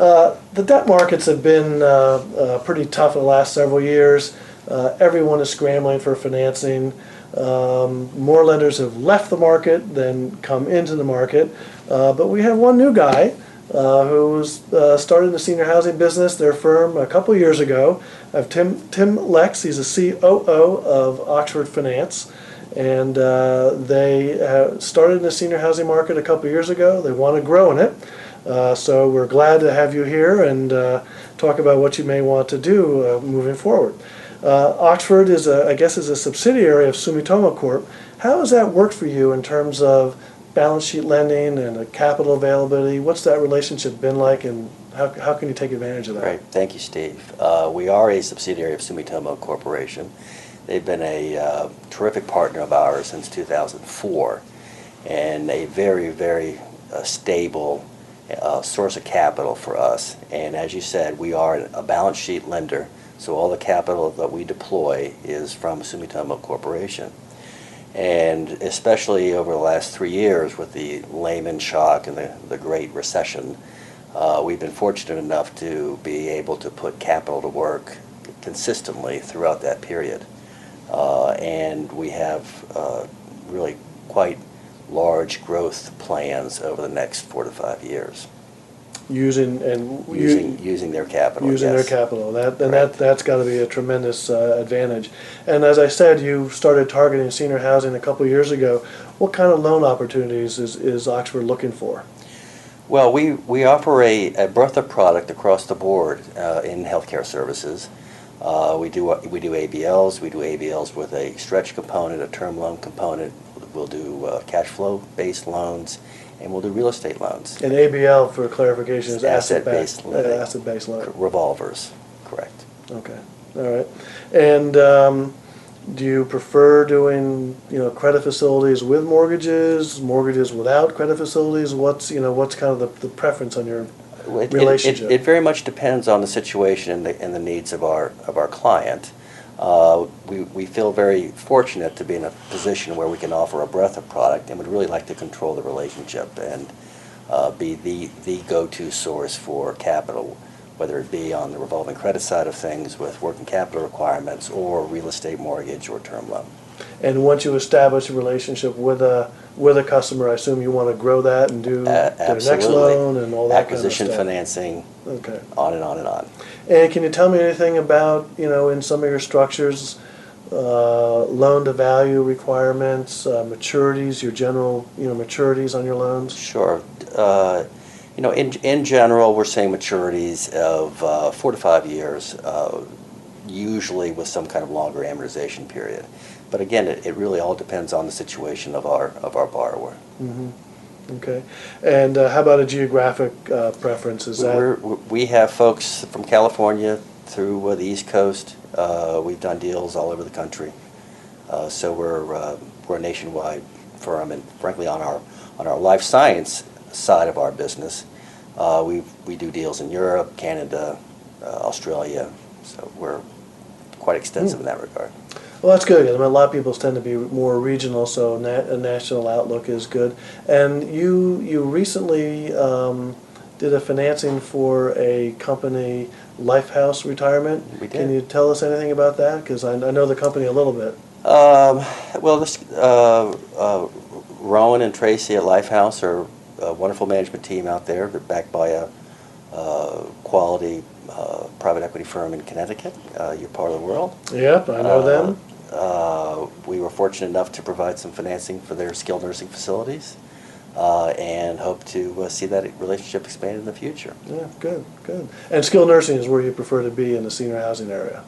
The debt markets have been pretty tough in the last several years. Everyone is scrambling for financing. More lenders have left the than come into the market. But we have one new guy who's started the senior housing business, their firm, a couple years ago. I have Tim Lex. He's a COO of Oxford Finance. And they started in the senior housing market a couple years ago. They want to grow in it. So we're glad to have you here and talk about what you may want to do moving forward. Oxford is, I guess, is a subsidiary of Sumitomo Corp. How has that worked for you in terms of balance sheet lending and capital availability? What's that relationship been like, and how can you take advantage of that? Great. Thank you, Steve. We are a subsidiary of Sumitomo Corporation. They've been a terrific partner of ours since 2004 and a very, very stable source of capital for us. And as you said, we are a balance sheet lender, so all the capital that we deploy is from Sumitomo Corporation. And especially over the last 3 years with the Lehman shock and the Great Recession, we've been fortunate enough to be able to put capital to work consistently throughout that period. And we have really quite large growth plans over the next 4 to 5 years. Using their capital. Using yes. their capital. That's got to be a tremendous advantage. And as I said, you started targeting senior housing a couple years ago. What kind of loan opportunities is Oxford looking for? Well, we offer a breadth of product across the board in healthcare services. We do ABLs. We do ABLs with a stretch component, a term loan component. We'll do cash flow based loans, and we'll do real estate loans. And ABL, for clarification, is asset-based lending. Asset-based loan. Revolvers, correct. Okay, all right. And do you prefer doing credit facilities with mortgages without credit facilities? What's kind of the preference on your relationship? It very much depends on the situation and the needs of our client. We feel very fortunate to be in a position where we can offer a breadth of product, and would really like to control the relationship and be the go-to source for capital, whether it be on the revolving credit side of things with working capital requirements, or real estate mortgage or term loan. And once you establish a relationship with a customer, I assume you want to grow that and do their next loan and all that acquisition kind of stuff. Financing, okay, on and on and on. And can you tell me anything about in some of your structures, loan to value requirements, maturities, your general maturities on your loans? Sure. In general, we're saying maturities of 4 to 5 years, usually with some kind of longer amortization period. But again, it really all depends on the situation of our borrower. Mm-hmm. Okay. And how about a geographic preference? We have folks from California through the East Coast. We've done deals all over the country. So we're a nationwide firm, and frankly, on our life science side of our business, we do deals in Europe, Canada, Australia. So we're quite extensive in that regard. Well, that's good. I mean, a lot of people tend to be more regional, so a national outlook is good. And you recently did a financing for a company, Lifehouse Retirement. We did. Can you tell us anything about that? Because I know the company a little bit. Well, this Rowan and Tracy at Lifehouse are a wonderful management team out there. They're backed by a quality private equity firm in Connecticut. You're part of the world. Yep, I know them. We were fortunate enough to provide some financing for their skilled nursing facilities, and hope to see that relationship expand in the future. Yeah, good. And skilled nursing is where you prefer to be in the senior housing area?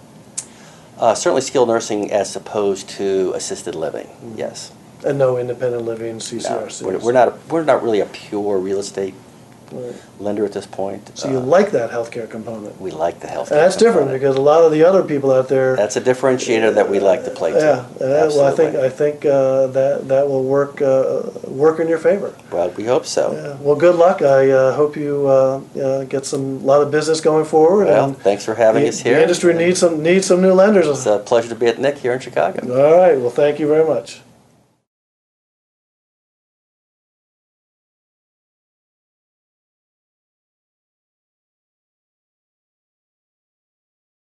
Certainly skilled nursing as opposed to assisted living, yes. And no independent living, CCRCs? No, we're not really a pure real estate right. lender at this point. So you like that healthcare component? We like the healthcare and that's component. different because a lot of the other people out there... That's a differentiator that we like to play to. Yeah, well, I think that will work in your favor. Well, we hope so. Yeah. Well, good luck. I hope you get a lot of business going forward. Well, and thanks for having us here. The industry needs some new lenders. It's a pleasure to be at Nick here in Chicago. All right. Well, thank you very much.